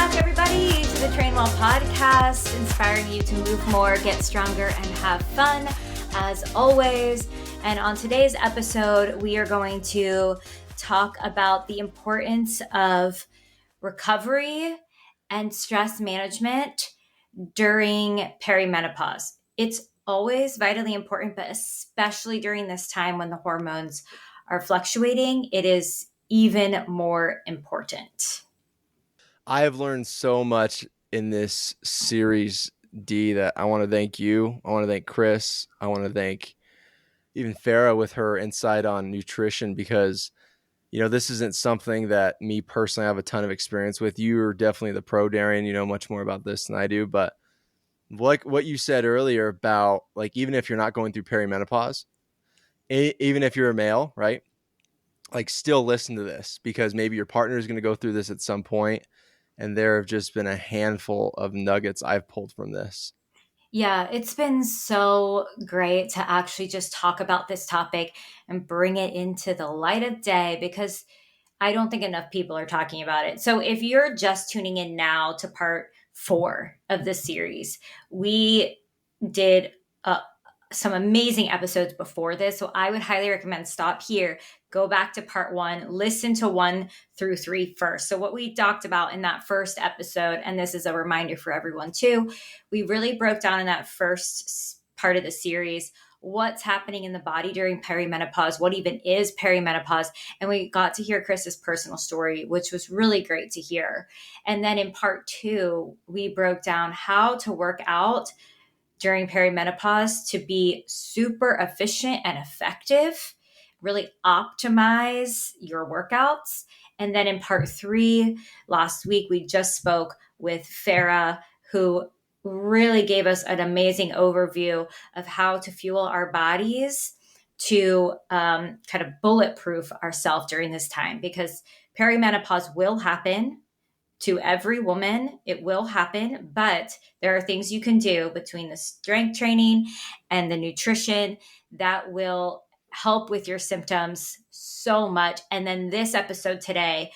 back, everybody, to the Trainwell podcast, inspiring you to move more, get stronger, and have fun, as always. And on today's episode, we are going to talk about the importance of recovery and stress management during perimenopause. It's always vitally important, but especially during this time when the hormones are fluctuating, it is even more important. I have learned so much in this series, D, that I want to thank you. I want to thank Chris. I want to thank even Farah with her insight on nutrition because, this isn't something that me personally have a ton of experience with. You're definitely the pro, Darian. You know much more about this than I do. But like what you said earlier about, like, even if you're not going through perimenopause, even if you're a male, right? Like, still listen to this because maybe your partner is going to go through this at some point. And there have just been a handful of nuggets I've pulled from this. Yeah, it's been so great to actually just talk about this topic and bring it into the light of day because I don't think enough people are talking about it. So if you're just tuning in now to part 4 of this series, we did some amazing episodes before this. So I would highly recommend stop here, go back to part 1, listen to 1 through 3 first. So what we talked about in that first episode, and this is a reminder for everyone too, we really broke down in that first part of the series what's happening in the body during perimenopause, what even is perimenopause. And we got to hear Chris's personal story, which was really great to hear. And then in part 2, we broke down how to work out during perimenopause to be super efficient and effective, really optimize your workouts. And then in part 3, last week, we just spoke with Farah, who really gave us an amazing overview of how to fuel our bodies to kind of bulletproof ourselves during this time, because perimenopause will happen to every woman. It will happen, but there are things you can do between the strength training and the nutrition that will help with your symptoms so much. And then this episode today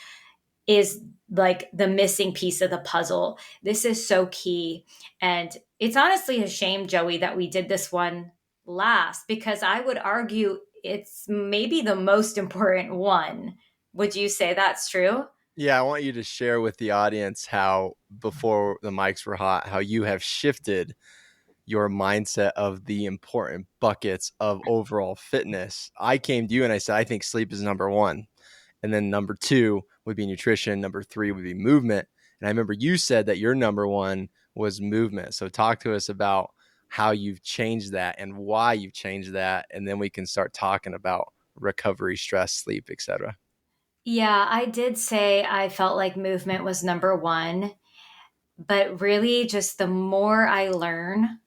is like the missing piece of the puzzle. This is so key. And it's honestly a shame, Joey, that we did this one last, because I would argue it's maybe the most important one. Would you say that's true? Yeah, I want you to share with the audience how, before the mics were hot, how you have shifted your mindset of the important buckets of overall fitness. I came to you and I said, I think sleep is number 1. And then number 2 would be nutrition. Number 3 would be movement. And I remember you said that your number 1 was movement. So talk to us about how you've changed that and why you've changed that. And then we can start talking about recovery, stress, sleep, etc. Yeah, I did say I felt like movement was number 1, but really just the more I learn,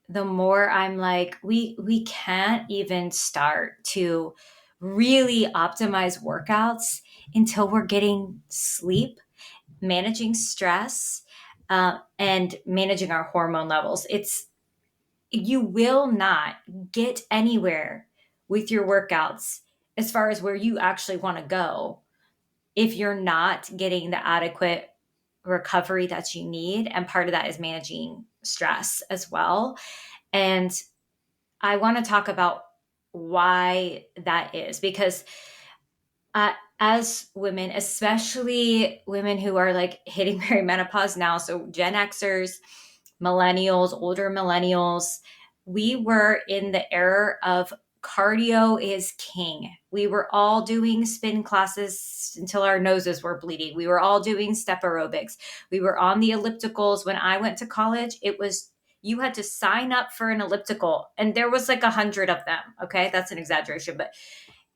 the more I'm like, we can't even start to really optimize workouts until we're getting sleep, managing stress, and managing our hormone levels. You will not get anywhere with your workouts as far as where you actually want to go if you're not getting the adequate recovery that you need. And part of that is managing stress as well. And I want to talk about why that is, because as women, especially women who are like hitting perimenopause now, so Gen Xers, millennials, older millennials, we were in the era of cardio is king. We were all doing spin classes until our noses were bleeding. We were all doing step aerobics. We were on the ellipticals. When I went to college, it was you had to sign up for an elliptical, and there was like 100 of them. Okay, that's an exaggeration, but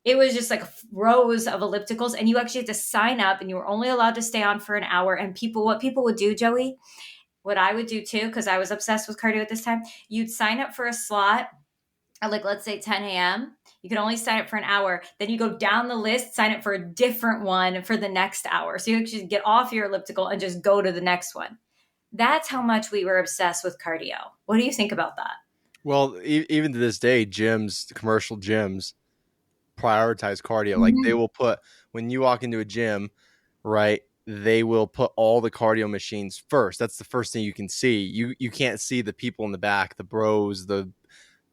it was just like rows of ellipticals, and you actually had to sign up, and you were only allowed to stay on for an hour. And what people would do, Joey, what I would do too, because I was obsessed with cardio at this time, you'd sign up for a slot at, like, let's say 10 a.m. You could only sign up for an hour. Then you go down the list, sign up for a different one for the next hour. So you actually get off your elliptical and just go to the next one. That's how much we were obsessed with cardio. What do you think about that? Well, even to this day, gyms, commercial gyms, prioritize cardio. Like, Mm-hmm. they will put, when you walk into a gym, right, they will put all the cardio machines first. That's the first thing you can see. You can't see the people in the back, the bros, the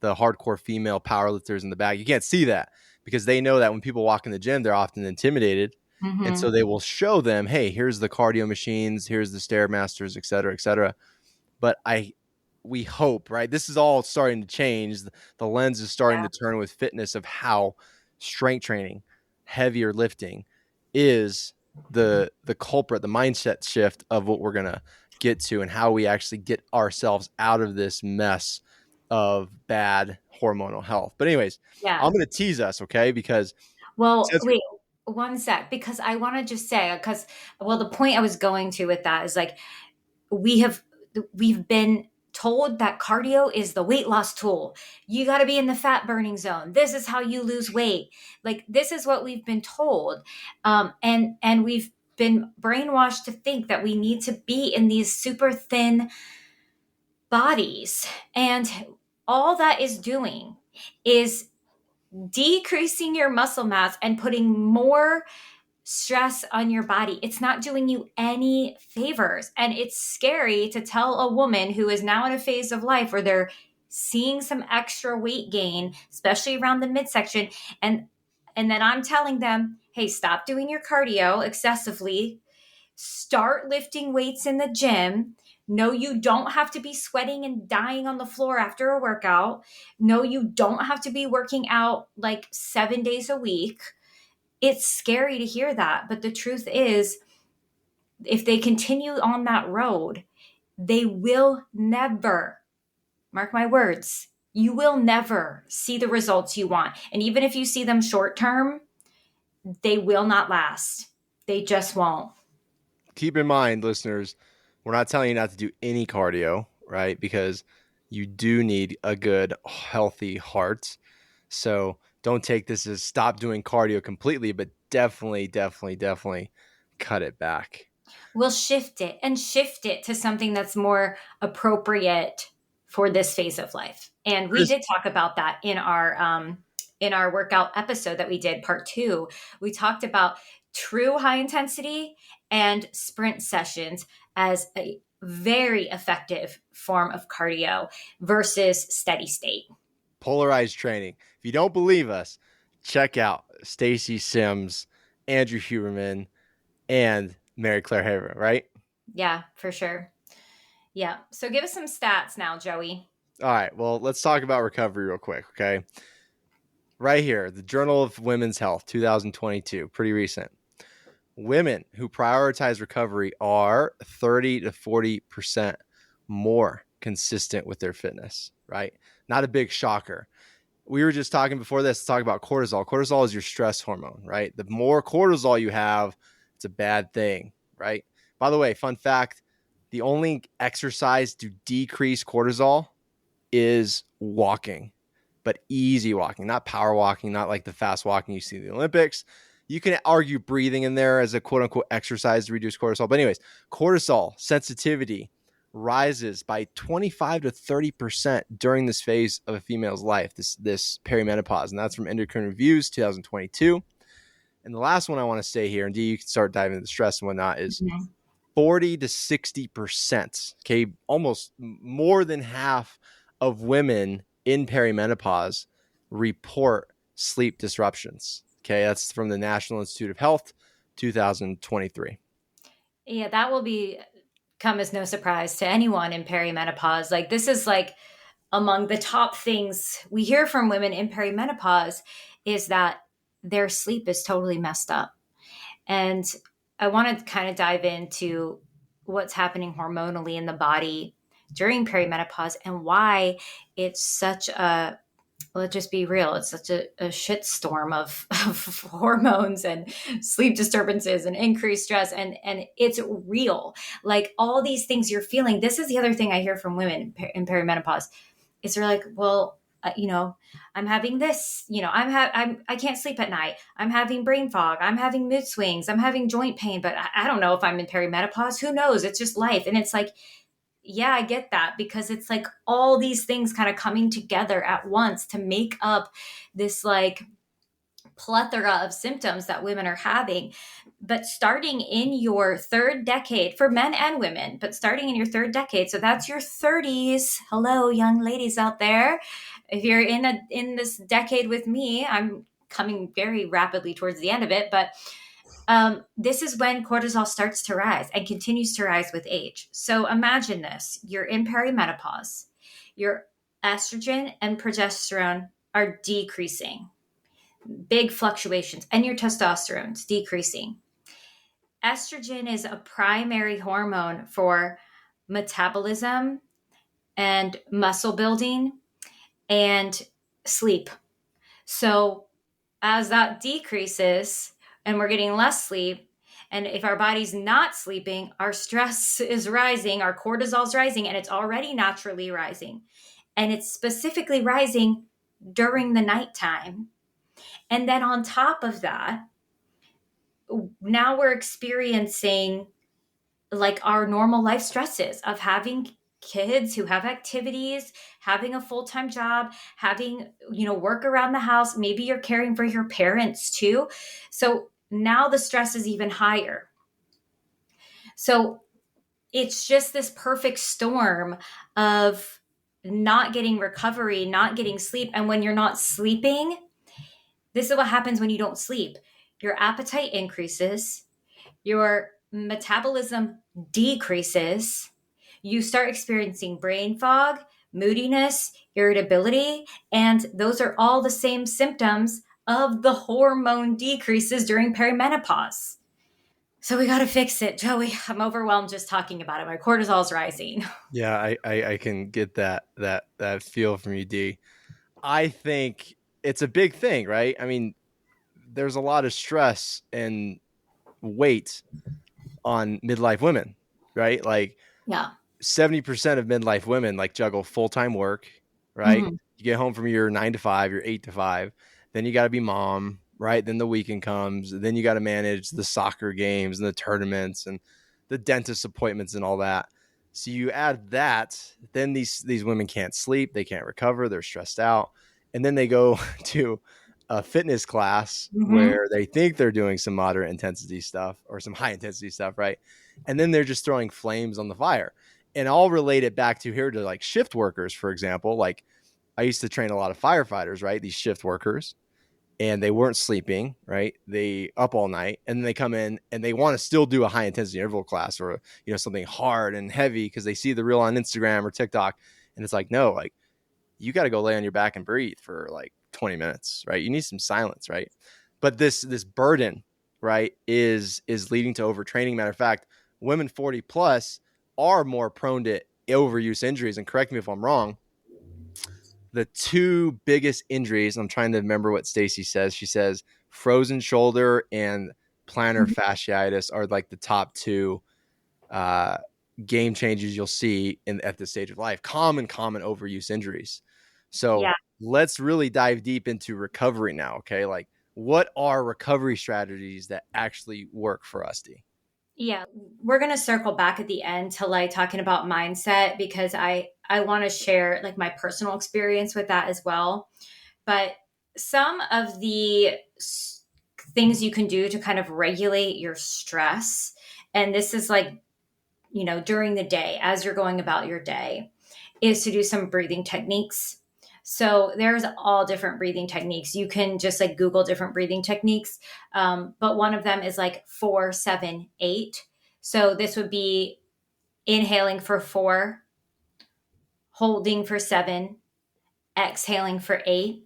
hardcore female powerlifters in the back. You can't see that because they know that when people walk in the gym, they're often intimidated. And so Mm-hmm. they will show them, hey, here's the cardio machines, here's the Stairmasters, et cetera, et cetera. But we hope, right? This is all starting to change. The lens is starting Yeah. to turn with fitness of how strength training, heavier lifting is the culprit, the mindset shift of what we're gonna get to and how we actually get ourselves out of this mess of bad hormonal health. But anyways, Yeah. I'm gonna tease us, okay? Because Well, since we wait, one sec, because I want to just say, because, well, the point I was going to with that is like, we have, we've been told that cardio is the weight loss tool. You got to be in the fat burning zone. This is how you lose weight. Like, this is what we've been told. And we've been brainwashed to think that we need to be in these super thin bodies. And all that is doing is decreasing your muscle mass and putting more stress on your body. It's not doing you any favors. And it's scary to tell a woman who is now in a phase of life where they're seeing some extra weight gain, especially around the midsection. And then I'm telling them, hey, stop doing your cardio excessively. Start lifting weights in the gym. No, you don't have to be sweating and dying on the floor after a workout. No, you don't have to be working out like 7 days a week. It's scary to hear that. But the truth is, if they continue on that road, they will never, mark my words, you will never see the results you want. And even if you see them short term, they will not last. They just won't. keep in mind, listeners, we're not telling you not to do any cardio, right? Because you do need a good, healthy heart. So don't take this as stop doing cardio completely, but definitely, definitely, definitely cut it back. We'll shift it to something that's more appropriate for this phase of life. And we Chris, did talk about that in our workout episode that we did, part 2. We talked about true high intensity and sprint sessions as a very effective form of cardio versus steady state. polarized training. If you don't believe us, check out Stacy Sims, Andrew Huberman, and Mary Claire Haver, right? Yeah, for sure. Yeah. So give us some stats now, Joey. All right. Well, let's talk about recovery real quick, okay? Right here, the Journal of Women's Health, 2022, pretty recent. Women who prioritize recovery are 30 to 40% more consistent with their fitness, right? Not a big shocker. We were just talking before this to talk about cortisol. Cortisol is your stress hormone, right? The more cortisol you have, it's a bad thing, right? By the way, fun fact, the only exercise to decrease cortisol is walking, but easy walking, not power walking, not like the fast walking you see in the Olympics. You can argue breathing in there as a quote unquote exercise to reduce cortisol. But, anyways, cortisol sensitivity rises by 25 to 30% during this phase of a female's life, this perimenopause. And that's from Endocrine Reviews 2022. And the last one I want to say here, and D, you can start diving into the stress and whatnot, is Mhm. 40 to 60%. Okay. Almost more than half of women in perimenopause report sleep disruptions. Okay. That's from the National Institute of Health, 2023. Yeah, that will be come as no surprise to anyone in perimenopause. Like, this is like among the top things we hear from women in perimenopause is that their sleep is totally messed up. And I want to kind of dive into what's happening hormonally in the body during perimenopause and why it's such a, let's just be real, it's such a shit storm of hormones and sleep disturbances and increased stress, and it's real. Like, all these things you're feeling, this is the other thing I hear from women in perimenopause is they're like, well, I'm having this, I can't sleep at night, I'm having brain fog, I'm having mood swings, I'm having joint pain, but I don't know if I'm in perimenopause, who knows, it's just life. And it's like, yeah, I get that, because it's like all these things kind of coming together at once to make up this like plethora of symptoms that women are having. But starting in your third decade for men and women, but starting in your third decade, so that's your 30s. Hello, young ladies out there. If you're in this decade with me, I'm coming very rapidly towards the end of it, but this is when cortisol starts to rise and continues to rise with age. So imagine this: you're in perimenopause, your estrogen and progesterone are decreasing, big fluctuations, and your testosterone's decreasing. Estrogen is a primary hormone for metabolism and muscle building and sleep. So as that decreases and we're getting less sleep, and if our body's not sleeping, our stress is rising, our cortisol's rising, and it's already naturally rising. And it's specifically rising during the nighttime. And then on top of that, now we're experiencing like our normal life stresses of having kids who have activities, having a full-time job, having, work around the house. Maybe you're caring for your parents too. So now the stress is even higher. So it's just this perfect storm of not getting recovery, not getting sleep. And when you're not sleeping, this is what happens when you don't sleep. Your appetite increases, your metabolism decreases, you start experiencing brain fog, moodiness, irritability, and those are all the same symptoms of the hormone decreases during perimenopause. So we got to fix it, Joey. I'm overwhelmed just talking about it. My cortisol's rising. Yeah, I can get that feel from you, D. I think it's a big thing, right? I mean, there's a lot of stress and weight on midlife women, right? Like Yeah. 70% of midlife women like juggle full-time work, right? Mhm. You get home from your 9 to 5, your 8 to 5, then you got to be mom, right? Then the weekend comes, then you got to manage the soccer games and the tournaments and the dentist appointments and all that. So you add that, then these women can't sleep, they can't recover, they're stressed out, and then they go to a fitness class Mhm. where they think they're doing some moderate intensity stuff or some high intensity stuff, right? And then they're just throwing flames on the fire. And I'll relate it back to here to like shift workers, for example. Like I used to train a lot of firefighters, right? These shift workers, and they weren't sleeping, right? They up all night, and then they come in and they want to still do a high intensity interval class or something hard and heavy because they see the reel on Instagram or TikTok, and it's like, no, like you got to go lay on your back and breathe for like 20 minutes, right? You need some silence, right? But this burden, right, is leading to overtraining. Matter of fact, women 40 plus are more prone to overuse injuries. And correct me if I'm wrong, the two biggest injuries, I'm trying to remember what Stacy says. She says frozen shoulder and plantar fasciitis are like the top two uh, game changes you'll see at this stage of life. Common overuse injuries. So Yeah. let's really dive deep into recovery now. Okay, like what are recovery strategies that actually work for us, D? Yeah, we're going to circle back at the end to like talking about mindset because I want to share like my personal experience with that as well. But some of the things you can do to kind of regulate your stress, and this is like, during the day as you're going about your day, is to do some breathing techniques. So there's all different breathing techniques. You can just like Google different breathing techniques. But one of them is like 4-7-8. So this would be inhaling for 4, holding for 7, exhaling for 8.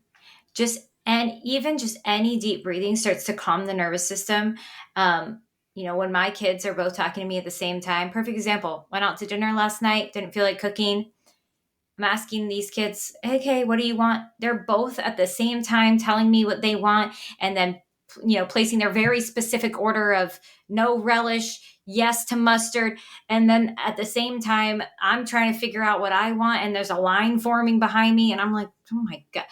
And even just any deep breathing starts to calm the nervous system. When my kids are both talking to me at the same time, perfect example, went out to dinner last night, didn't feel like cooking. I'm asking these kids, okay, what do you want? They're both at the same time telling me what they want, and then, placing their very specific order of no relish, yes to mustard. And then at the same time, I'm trying to figure out what I want, and there's a line forming behind me. And I'm like, oh my God.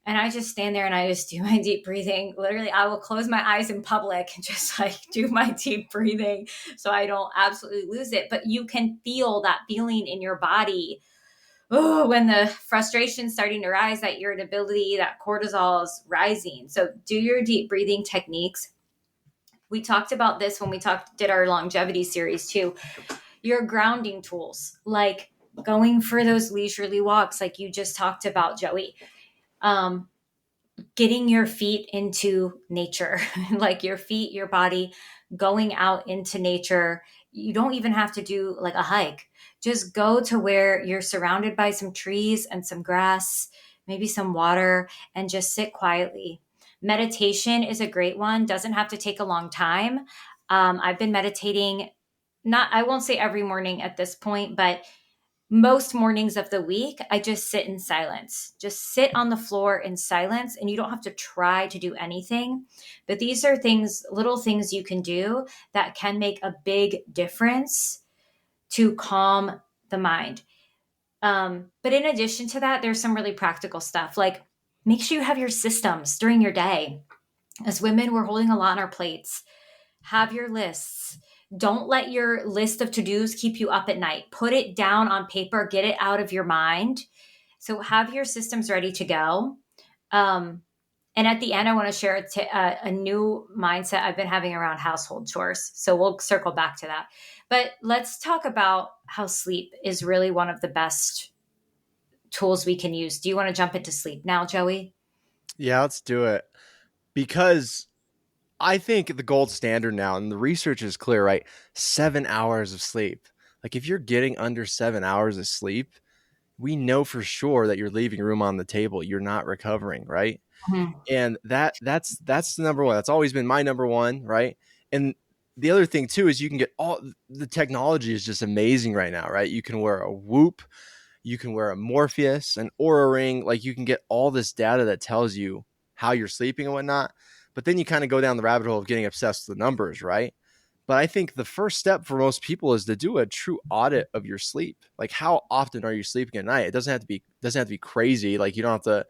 And I just stand there and I just do my deep breathing. Literally, I will close my eyes in public and just like do my deep breathing so I don't absolutely lose it. But you can feel that feeling in your body. Oh, when the frustration's starting to rise, that irritability, that cortisol is rising. So do your deep breathing techniques. We talked about this when we did our longevity series too. Your grounding tools, like going for those leisurely walks, like you just talked about, Joey. Um, Getting your feet into nature, like your feet, your body, going out into nature. You don't even have to do like a hike. Just go to where you're surrounded by some trees and some grass, maybe some water, and just sit quietly. Meditation is a great one. Doesn't have to take a long time. I've been meditating, not, I won't say every morning at this point, but most mornings of the week, I just sit in silence. Just sit on the floor in silence, and you don't have to try to do anything. But these are things, little things you can do that can make a big difference to calm the mind. But in addition to that, there's some really practical stuff like make sure you have your systems during your day. As women, we're holding a lot on our plates. Have your lists. Don't let your list of to dos keep you up at night. Put it down on paper, get it out of your mind. So have your systems ready to go. Um, and at the end, I want to share a new mindset I've been having around household chores. So we'll circle back to that. But let's talk about how sleep is really one of the best tools we can use. Do you want to jump into sleep now, Joey? Yeah, let's do it. Because I think the gold standard now, and the research is clear, right? 7 hours of sleep. Like if you're getting under 7 hours of sleep, we know for sure that you're leaving room on the table. You're not recovering, right? Mhm. And that's the number one. That's always been my number one, right? And the other thing too is you can get all the technology is just amazing right now, right? You can wear a Whoop, you can wear a Morpheus, an Aura Ring, like you can get all this data that tells you how you're sleeping and whatnot. But then you kind of go down the rabbit hole of getting obsessed with the numbers, right? But I think the first step for most people is to do a true audit of your sleep. Like how often are you sleeping at night? It doesn't have to be crazy. Like you don't have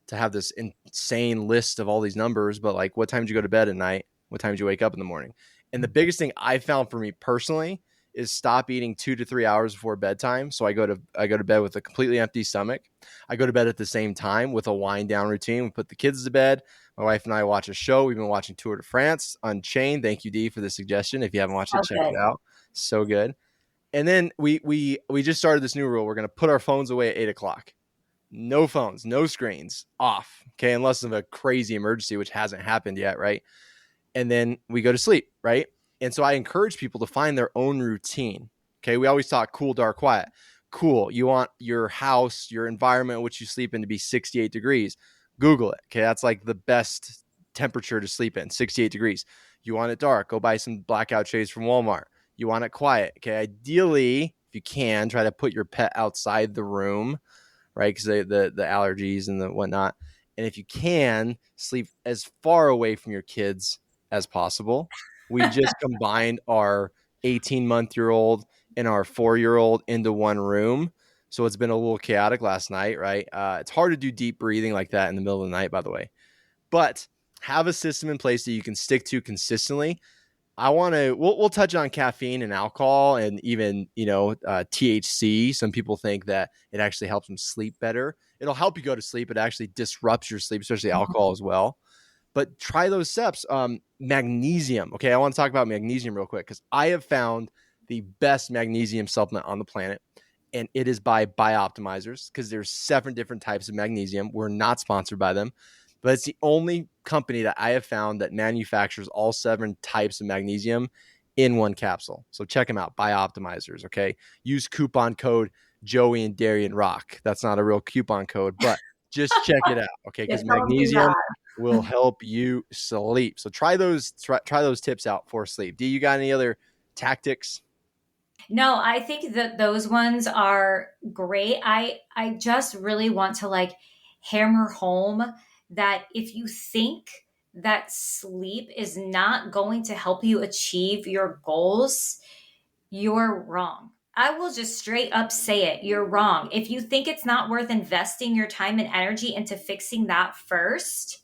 to have this insane list of all these numbers, but like what time did you go to bed at night? What time did you wake up in the morning? And the biggest thing I found for me personally is stop eating 2 to 3 hours before bedtime. So I go to bed with a completely empty stomach. I go to bed at the same time with a wind down routine. We put the kids to bed. My wife and I watch a show. We've been watching Tour de France Unchained. Thank you, Dee, for the suggestion. If you haven't watched it, check it Okay. out. So good. And then we just started this new rule. We're gonna put our phones away at 8 o'clock. No phones, no screens, off. Okay, unless of a crazy emergency, which hasn't happened yet, right? And then we go to sleep, right? And so I encourage people to find their own routine. Okay, we always talk cool, dark, quiet. Cool, you want your house, your environment in which you sleep in to be 68 degrees. Google it. Okay, that's like the best temperature to sleep in, 68 degrees. You want it dark, go buy some blackout shades from Walmart. You want it quiet. Okay, ideally, if you can, try to put your pet outside the room, right? Because the allergies and the whatnot. And if you can, sleep as far away from your kids as possible. We just combined our 18-month-year-old and our 4-year-old into one room. So it's been a little chaotic last night, right? It's hard to do deep breathing like that in the middle of the night, by the way. But have a system in place that you can stick to consistently. I want to. We'll touch on caffeine and alcohol, and even THC. Some people think that it actually helps them sleep better. It'll help you go to sleep. It actually disrupts your sleep, especially alcohol as well. But try those steps. Magnesium. Okay, I want to talk about magnesium real quick because I have found the best magnesium supplement on the planet, and it is by Bioptimizers because there's 7 different types of magnesium. We're not sponsored by them, but it's the only company that I have found that manufactures all 7 types of magnesium in one capsule. So check them out, Bioptimizers. Okay, use coupon code Joey and Darian Rock. That's not a real coupon code, but just check it out. Okay, Yeah, because don't do magnesium will that. help you sleep. So try those tips out for sleep. Do you got any other tactics? No, I think that those ones are great. I just really want to like hammer home that if you think that sleep is not going to help you achieve your goals, you're wrong. I will just straight up say it. You're wrong. If you think it's not worth investing your time and energy into fixing that first,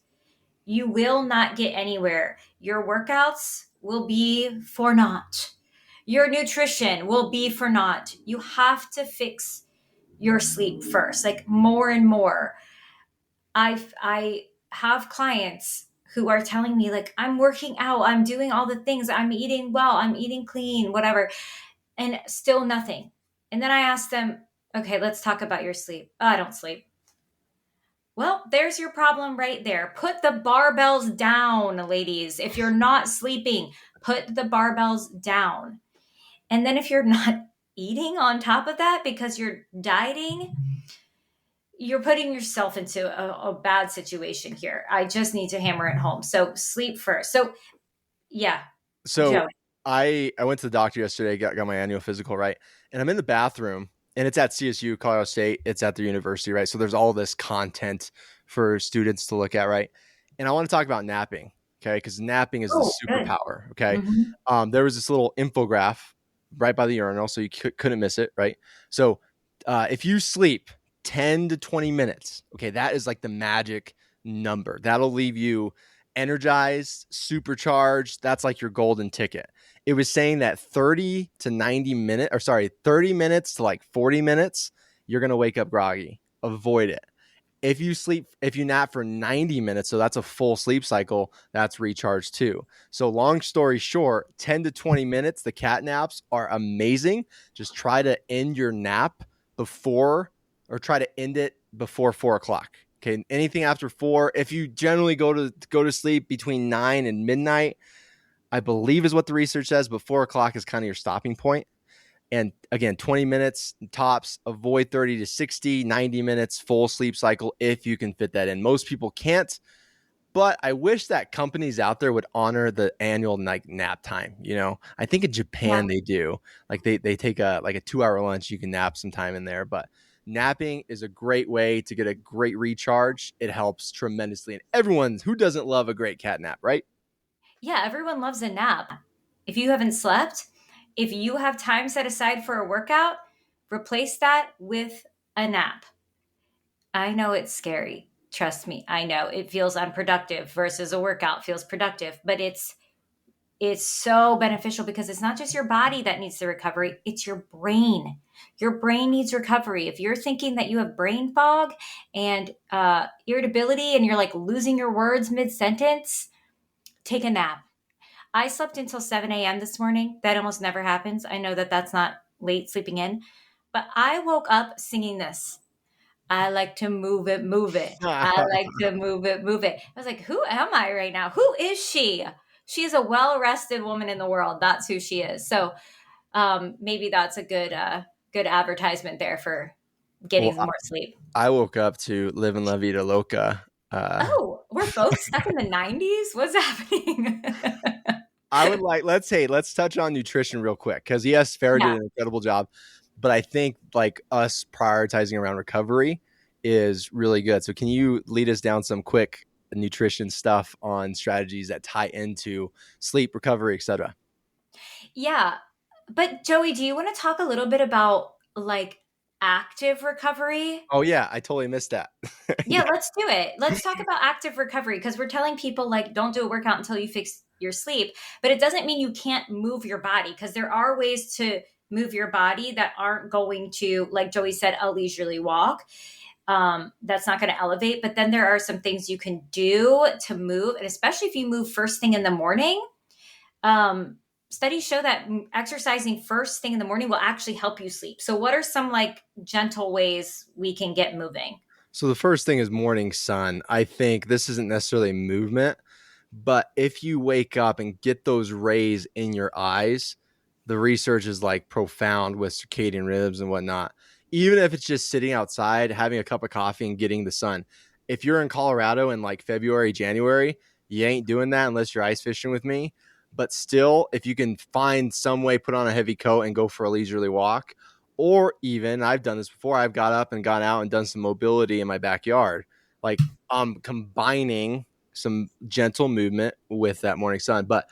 you will not get anywhere. Your workouts will be for naught. Your nutrition will be for naught. You have to fix your sleep first, like more and more. I have clients who are telling me, like, I'm working out, I'm doing all the things, I'm eating well, I'm eating clean, whatever, and still nothing. And then I ask them, okay, let's talk about your sleep. Oh, I don't sleep. Well, there's your problem right there. Put the barbells down, ladies. If you're not sleeping, put the barbells down. And then if you're not eating on top of that because you're dieting, you're putting yourself into a bad situation here. I just need to hammer it home. So sleep first. So yeah, So Joe. I went to the doctor yesterday, got my annual physical, right? And I'm in the bathroom, and it's at CSU, Colorado State. It's at the university, right? So there's all this content for students to look at, right? And I want to talk about napping, okay? Because napping is the Oh, good. superpower, okay? Mm-hmm. There was this little infograph right by the urinal, so you couldn't miss it, right? So if you sleep 10 to 20 minutes, okay, that is like the magic number. That'll leave you energized, supercharged. That's like your golden ticket. It was saying that 30 to 90 minutes, or sorry, 30 minutes to like 40 minutes, you're going to wake up groggy. Avoid it. If you nap for 90 minutes, so that's a full sleep cycle, that's recharge too. So long story short, 10 to 20 minutes, the cat naps are amazing. Just try to end your nap before, or try to end it before 4 o'clock. Okay. Anything after 4, if you generally go to sleep between 9 and midnight, I believe is what the research says, but 4 o'clock is kind of your stopping point. And again, 20 minutes tops, avoid 30 to 60, 90 minutes full sleep cycle if you can fit that in. Most people can't, but I wish that companies out there would honor the annual like nap time. You know, I think in Yeah. Japan they do. Like they take a like a 2 hour lunch. You can nap some time in there, but napping is a great way to get a great recharge. It helps tremendously, and everyone who doesn't love a great cat nap, right? Yeah, everyone loves a nap. If you haven't slept, if you have time set aside for a workout, replace that with a nap. I know it's scary. Trust me. I know it feels unproductive versus a workout feels productive, but it's so beneficial because it's not just your body that needs the recovery, it's your brain. Your brain needs recovery. If you're thinking that you have brain fog and irritability and you're like losing your words mid sentence, take a nap. I slept until 7 a.m. this morning. That almost never happens. I know that that's not late sleeping in, but I woke up singing this. I like to move it, move it. I like to move it, move it. I was like, who am I right now? Who is she? She is a well rested woman in the world. That's who she is. So maybe that's a good advertisement there for getting Well, some more sleep. I woke up to Live and La Vida Loca. Oh, we're both stuck in the 90s. What's happening? I would like let's touch on nutrition real quick, because yes, Farrah did Yeah. an incredible job, but I think like us prioritizing around recovery is really good. So can you lead us down some quick nutrition stuff on strategies that tie into sleep, recovery, etc.? Yeah. But Joey, do you want to talk a little bit about like active recovery? Oh yeah, I totally missed that. Yeah, Yeah. let's do it. Let's talk about active recovery because we're telling people like don't do a workout until you fix your sleep, but it doesn't mean you can't move your body because there are ways to move your body that aren't going to, like Joey said, a leisurely walk. That's not going to elevate, but then there are some things you can do to move, and especially if you move first thing in the morning. Um, Studies show that exercising first thing in the morning will actually help you sleep. So, what are some like gentle ways we can get moving? So the first thing is morning sun. I think this isn't necessarily movement, but if you wake up and get those rays in your eyes, the research is like profound with circadian rhythms and whatnot. Even if it's just sitting outside, having a cup of coffee and getting the sun. If you're in Colorado in like February, January, you ain't doing that unless you're ice fishing with me. But still, if you can find some way, put on a heavy coat and go for a leisurely walk, or even I've done this before, I've got up and gone out and done some mobility in my backyard. Like I'm combining some gentle movement with that morning sun. But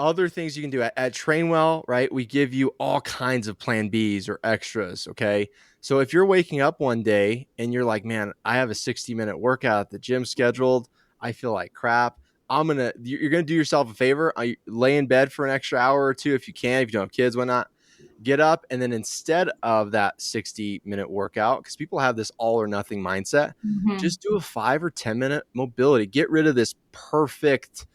other things you can do at Trainwell, right? We give you all kinds of plan Bs or extras. Okay. So if you're waking up one day and you're like, man, I have a 60-minute workout at the gym scheduled, I feel like crap. You're going to do yourself a favor. I lay in bed for an extra hour or two if you can, if you don't have kids, whatnot. Get up, and then instead of that 60-minute workout, because people have this all or nothing mindset, Mhm. just do a 5 or 10 minute mobility. Get rid of this perfect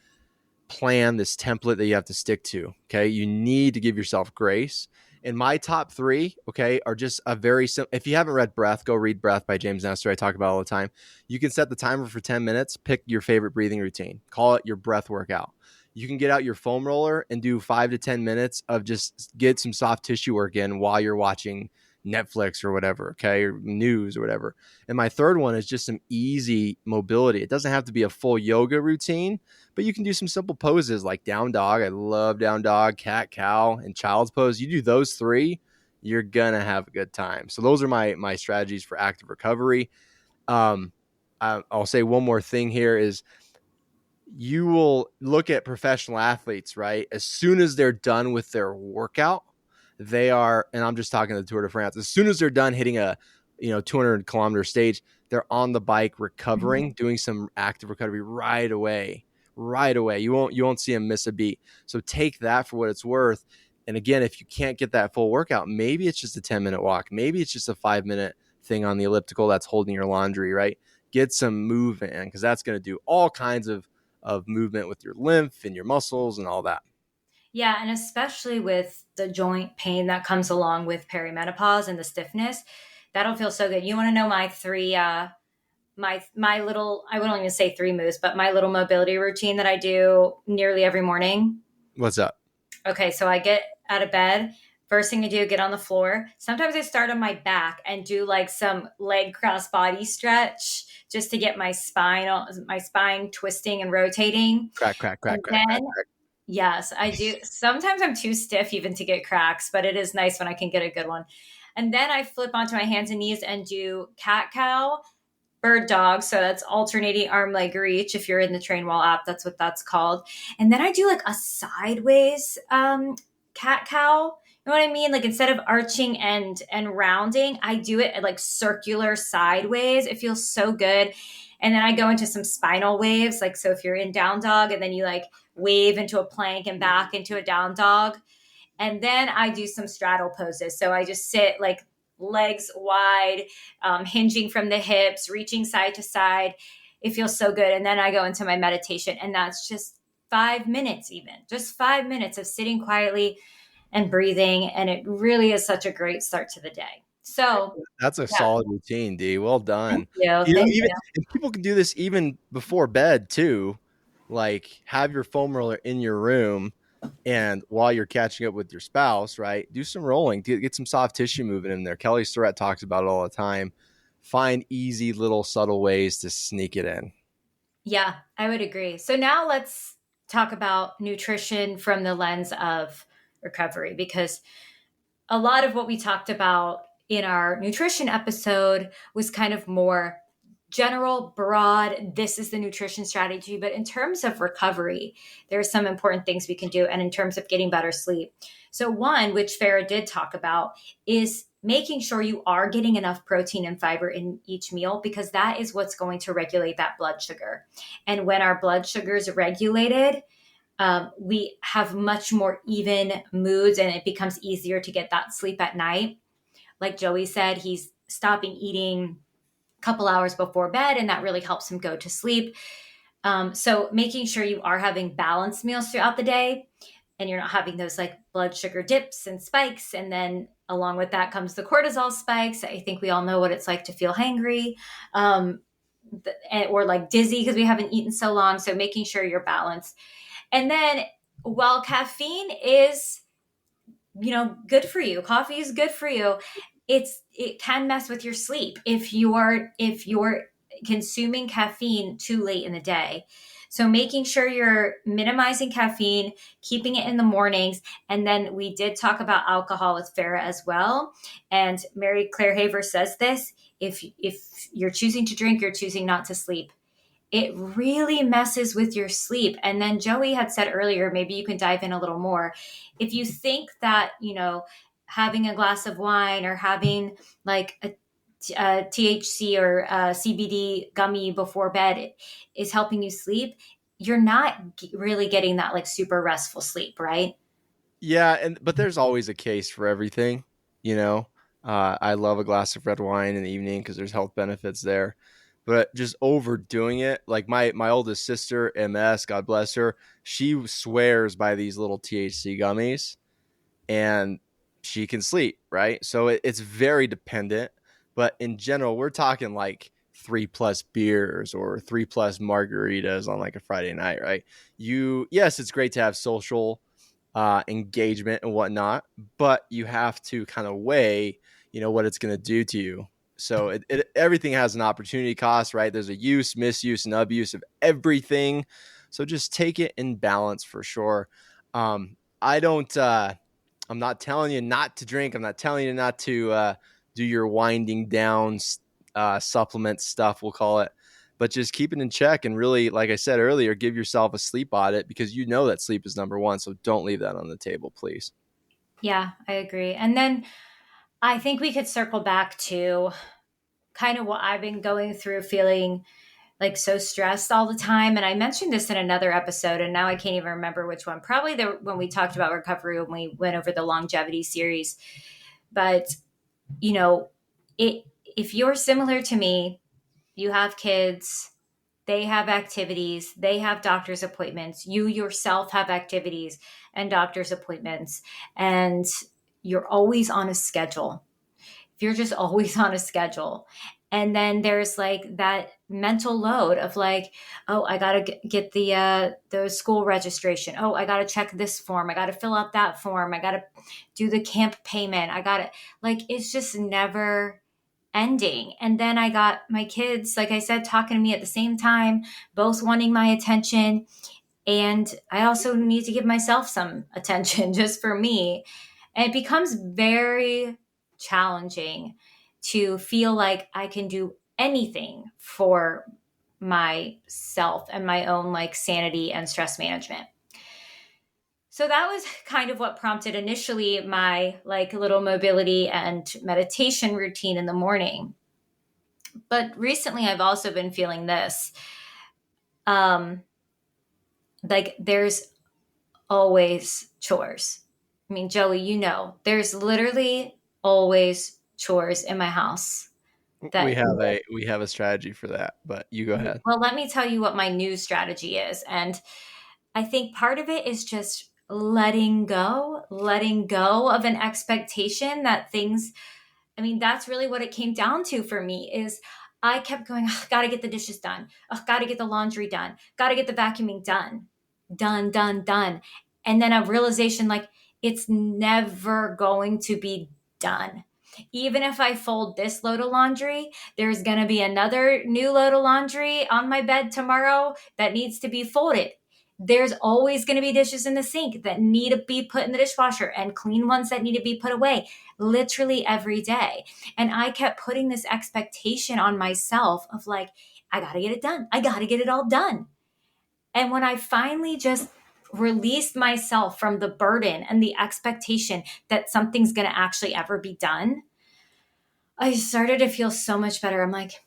plan, this template that you have to stick to. Okay. You need to give yourself grace. And my top three, okay, are just a very simple. If you haven't read Breath, go read Breath by James Nestor. I talk about it all the time. You can set the timer for 10 minutes, pick your favorite breathing routine, call it your breath workout. You can get out your foam roller and do 5 to 10 minutes of just get some soft tissue work in while you're watching Netflix or whatever, okay, or news or whatever. And my third one is just some easy mobility. It doesn't have to be a full yoga routine, but you can do some simple poses like down dog. I love down dog, cat, cow, and child's pose. You do those three, you're gonna have a good time. So those are my strategies for active recovery. Um, I'll say one more thing here is you will look at professional athletes, right? As soon as they're done with their workout, they are, and I'm just talking the Tour de France, as soon as they're done hitting a 200-kilometer stage, they're on the bike recovering, doing some active recovery right away. Right away. You won't see them miss a beat. So take that for what it's worth. And again, if you can't get that full workout, maybe it's just a 10-minute walk. Maybe it's just a 5-minute thing on the elliptical that's holding your laundry, right? Get some movement in, because that's going to do all kinds of movement with your lymph and your muscles and all that. Yeah, and especially with the joint pain that comes along with perimenopause and the stiffness, that'll feel so good. You want to know my three my little, I wouldn't even say three moves, but my little mobility routine that I do nearly every morning? What's up? Okay, so I get out of bed. First thing I do, get on the floor. Sometimes I start on my back and do like some leg cross body stretch just to get my spine twisting and rotating. Crack, crack, crack, And crack, then crack, crack. yes, I do. Sometimes I'm too stiff even to get cracks, but it is nice when I can get a good one. And then I flip onto my hands and knees and do cat cow, bird dog. So that's alternating arm leg reach. If you're in the trainwell app, that's what that's called. And then I do like a sideways cat cow. You know what I mean? Like instead of arching and rounding, I do it like circular sideways. It feels so good. And then I go into some spinal waves. Like, so if you're in down dog and then you like wave into a plank and back into a down dog. And then I do some straddle poses. So I just sit like legs wide, hinging from the hips, reaching side to side. It feels so good. And then I go into my meditation, and that's just 5 minutes, even just 5 minutes of sitting quietly and breathing. And it really is such a great start to the day. So, That's a yeah, solid routine, D. Well thank done. you. You know, Thank even you. and people can do this even before bed too. Like have your foam roller in your room, and while you're catching up with your spouse, right? Do some rolling, get some soft tissue moving in there. Kelly Starrett talks about it all the time. Find easy little subtle ways to sneak it in. Yeah, I would agree. So now let's talk about nutrition from the lens of recovery, because a lot of what we talked about in our nutrition episode was kind of more general, broad, this is the nutrition strategy. But in terms of recovery, there are some important things we can do. And in terms of getting better sleep. So, one, which Farah did talk about, is making sure you are getting enough protein and fiber in each meal, because that is what's going to regulate that blood sugar. And when our blood sugar is regulated, we have much more even moods, and it becomes easier to get that sleep at night. Like Joey said, he's stopping eating a couple hours before bed, and that really helps him go to sleep. So making sure you are having balanced meals throughout the day, and you're not having those like blood sugar dips and spikes. And then along with that comes the cortisol spikes. I think we all know what it's like to feel hangry, um, or like dizzy because we haven't eaten so long. So making sure you're balanced. And then while caffeine is, good for you, coffee is good for you, it can mess with your sleep if you're consuming caffeine too late in the day. So making sure you're minimizing caffeine, keeping it in the mornings. And then we did talk about alcohol with Farah as well. And Mary Claire Haver says this: if you're choosing to drink, you're choosing not to sleep. It really messes with your sleep. And then Joey had said earlier, maybe you can dive in a little more. If you think that, having a glass of wine or having like a THC or a CBD gummy before bed is helping you sleep, you're not really getting that like super restful sleep, right? Yeah, but there's always a case for everything, you know. I love a glass of red wine in the evening because there's health benefits there, but just overdoing it, like my oldest sister, MS, God bless her, she swears by these little THC gummies, and she can sleep, right? So it's very dependent. But in general, we're talking like 3+ beers or 3+ margaritas on like a Friday night, right? Yes, it's great to have social engagement and whatnot, but you have to kind of weigh, what it's going to do to you. So everything has an opportunity cost, right? There's a use, misuse, and abuse of everything. So just take it in balance for sure. I don't. I'm not telling you not to drink. I'm not telling you not to do your winding down supplement stuff, we'll call it. But just keep it in check and really, like I said earlier, give yourself a sleep audit because you know that sleep is number one. So don't leave that on the table, please. Yeah, I agree. And then I think we could circle back to kind of what I've been going through, feeling like so stressed all the time. And I mentioned this in another episode, and now I can't even remember which one. Probably when we talked about recovery, when we went over the longevity series. But you know, it if you're similar to me, you have kids, they have activities, they have doctor's appointments, you yourself have activities and doctor's appointments, and you're always on a schedule. If you're just always on a schedule, and then there's like that mental load of like, oh, I gotta get the school registration, oh, I gotta check this form, I gotta fill out that form, I gotta do the camp payment, I gotta, like, it's just never ending. And then I got my kids, like I said, talking to me at the same time, both wanting my attention, and I also need to give myself some attention just for me. And it becomes very challenging to feel like I can do anything for myself and my own like sanity and stress management. So that was kind of what prompted initially my like little mobility and meditation routine in the morning. But recently I've also been feeling this. Um like there's always chores. I mean, Joey, there's literally always chores in my house We that, have a strategy for that, but you go ahead. well, let me tell you what my new strategy is. And I think part of it is just letting go of an expectation that things, I mean, that's really what it came down to for me is I kept going, oh, gotta get the dishes done. Oh, gotta get the laundry done. Gotta get the vacuuming done. Done, done, done. And then a realization like it's never going to be done. Even if I fold this load of laundry, there's going to be another new load of laundry on my bed tomorrow that needs to be folded. There's always going to be dishes in the sink that need to be put in the dishwasher and clean ones that need to be put away literally every day. And I kept putting this expectation on myself of like, I got to get it done. I got to get it all done. And when I finally just released myself from the burden and the expectation that something's going to actually ever be done, I started to feel so much better. I'm like,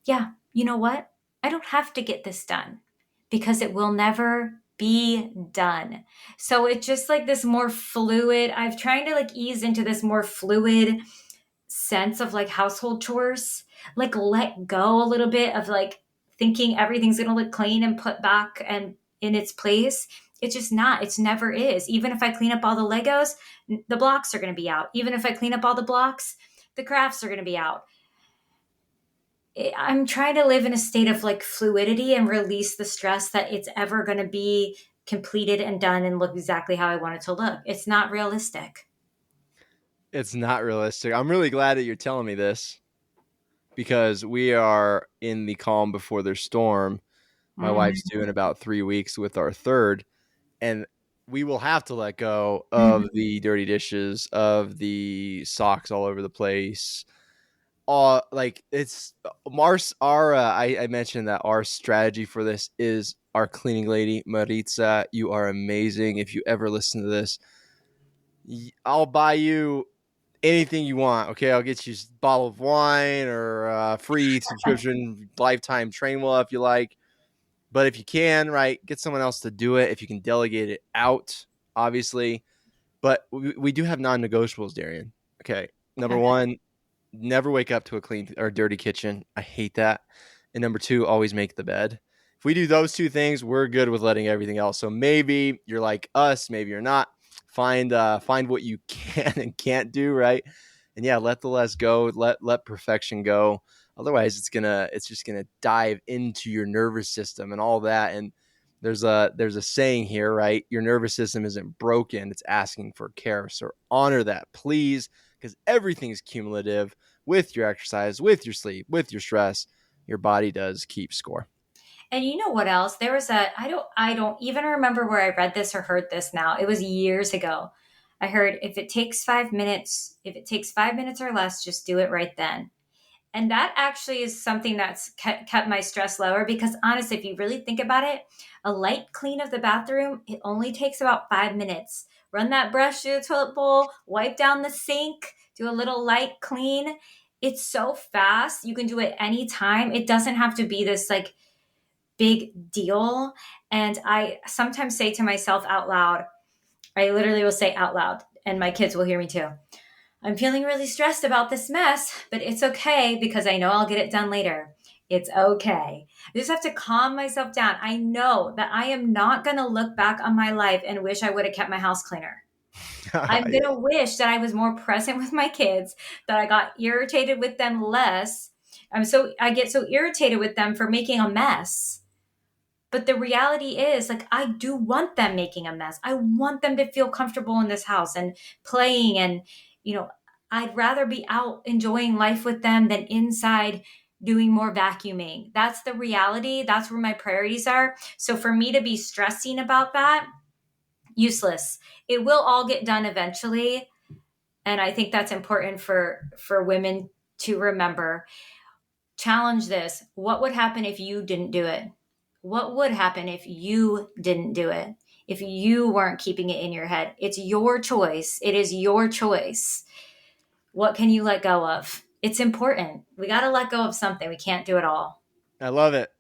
yeah, you know what? I don't have to get this done because it will never be done. So it's just like this more fluid. I've tried to like ease into this more fluid sense of like household chores, like let go a little bit of like thinking everything's going to look clean and put back and in its place. It's just not. It's never is. Even if I clean up all the Legos, the blocks are going to be out. Even if I clean up all the blocks, the crafts are going to be out. I'm trying to live in a state of like fluidity and release the stress that it's ever going to be completed and done and look exactly how I want it to look. It's not realistic. It's not realistic. I'm really glad that you're telling me this because we are in the calm before their storm. My wife's Mm-hmm. due in about 3 weeks with our third, and we will have to let go Mm-hmm. of the dirty dishes, of the socks all over the place. Like it's Mars. I mentioned that our strategy for this is our cleaning lady, Maritza. You are amazing. If you ever listen to this, I'll buy you anything you want. Okay, I'll get you a bottle of wine or a free subscription, lifetime trainwell if you like. But if you can, right, get someone else to do it. If you can delegate it out, obviously. But we do have non-negotiables, Darian. Okay. Number Okay. one, never wake up to a clean or dirty kitchen. I hate that. And number two, always make the bed. If we do those two things, we're good with letting everything else. So maybe you're like us, maybe you're not. Find what you can and can't do, right? And yeah, let the less go. Let perfection go. Otherwise, it's just gonna dive into your nervous system and all that. And there's a saying here, right? Your nervous system isn't broken; it's asking for care. So honor that, please, because everything's cumulative with your exercise, with your sleep, with your stress. Your body does keep score. And you know what else? There was a I don't even remember where I read this or heard this now. It was years ago. I heard if it takes 5 minutes or less, just do it right then. And that actually is something that's kept my stress lower because honestly, if you really think about it, a light clean of the bathroom, it only takes about 5 minutes. Run that brush through the toilet bowl, wipe down the sink, do a little light clean. It's so fast. You can do it anytime. It doesn't have to be this like big deal. And I sometimes say to myself out loud, I literally will say out loud, and my kids will hear me too. I'm feeling really stressed about this mess, but it's okay because I know I'll get it done later. It's okay. I just have to calm myself down. I know that I am not going to look back on my life and wish I would have kept my house cleaner. I'm going Yeah. to wish that I was more present with my kids, that I got irritated with them less. I get so irritated with them for making a mess, but the reality is, like, I do want them making a mess. I want them to feel comfortable in this house and playing. And, you know, I'd rather be out enjoying life with them than inside doing more vacuuming. That's the reality. That's where my priorities are. So for me to be stressing about that, useless. It will all get done eventually. And I think that's important for women to remember. Challenge this. What would happen if you didn't do it? What would happen if you didn't do it? If you weren't keeping it in your head? It's your choice. It is your choice. What can you let go of? It's important. We got to let go of something. We can't do it all. I love it.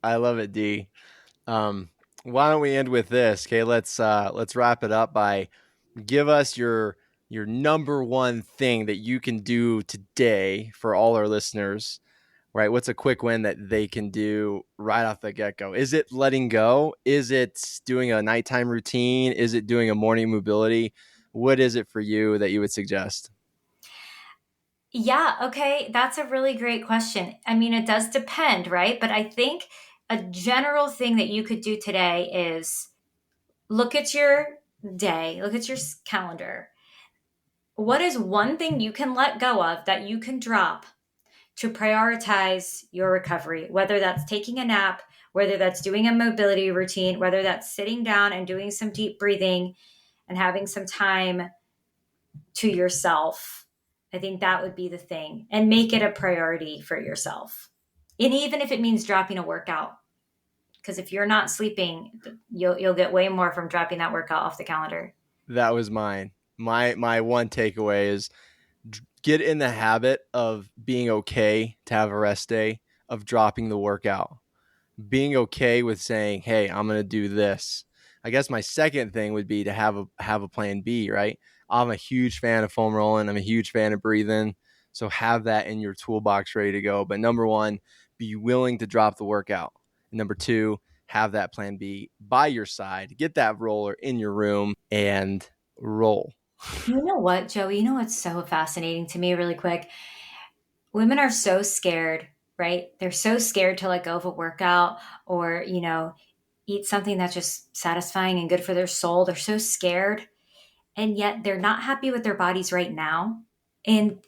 I love it, D. Um, why don't we end with this? Okay, let's wrap it up by give us your number one thing that you can do today for all our listeners. Right? What's a quick win that they can do right off the get go? Is it letting go? Is it doing a nighttime routine? Is it doing a morning mobility? What is it for you that you would suggest? Yeah, okay. That's a really great question. I mean, it does depend, right? But I think a general thing that you could do today is look at your day, look at your calendar. What is one thing you can let go of that you can drop to prioritize your recovery, whether that's taking a nap, whether that's doing a mobility routine, whether that's sitting down and doing some deep breathing and having some time to yourself. I think that would be the thing, and make it a priority for yourself. And even if it means dropping a workout, because if you're not sleeping, you'll get way more from dropping that workout off the calendar. That was mine. My one takeaway is get in the habit of being okay to have a rest day, of dropping the workout, being okay with saying, "Hey, I'm going to do this." I guess my second thing would be to have a plan B, right? I'm a huge fan of foam rolling. I'm a huge fan of breathing. So have that in your toolbox ready to go. But number one, be willing to drop the workout. Number two, have that plan B by your side. Get that roller in your room and roll. You know what, Joey? You know what's so fascinating to me, really quick? Women are so scared, right? They're so scared to let go of a workout or, eat something that's just satisfying and good for their soul. They're so scared. And yet they're not happy with their bodies right now. And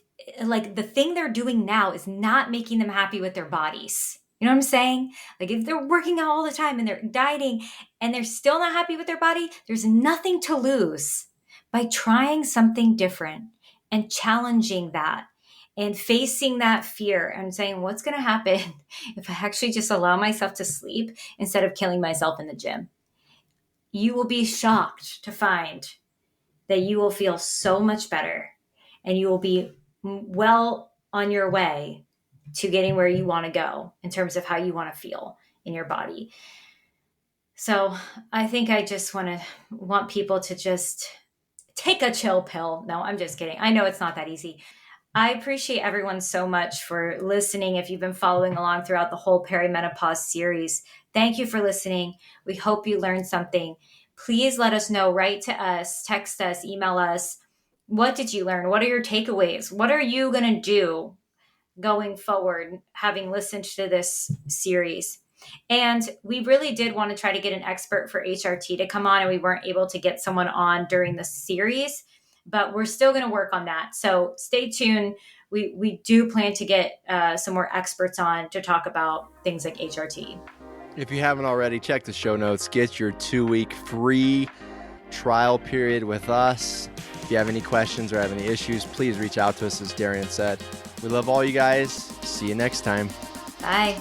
like the thing they're doing now is not making them happy with their bodies. You know what I'm saying? Like if they're working out all the time and they're dieting and they're still not happy with their body, there's nothing to lose by trying something different and challenging that and facing that fear and saying, what's going to happen if I actually just allow myself to sleep instead of killing myself in the gym? You will be shocked to find that you will feel so much better and you will be well on your way to getting where you want to go in terms of how you want to feel in your body. So I think I just want people to just take a chill pill. No, I'm just kidding. I know it's not that easy. I appreciate everyone so much for listening. If you've been following along throughout the whole perimenopause series, thank you for listening. We hope you learned something. Please let us know, write to us, text us, email us. What did you learn? What are your takeaways? What are you going to do going forward, having listened to this series? And we really did want to try to get an expert for HRT to come on, and we weren't able to get someone on during the series, but we're still going to work on that. So stay tuned. We do plan to get some more experts on to talk about things like HRT. If you haven't already, check the show notes. Get your 2-week free trial period with us. If you have any questions or have any issues, please reach out to us, as Darian said. We love all you guys. See you next time. Bye.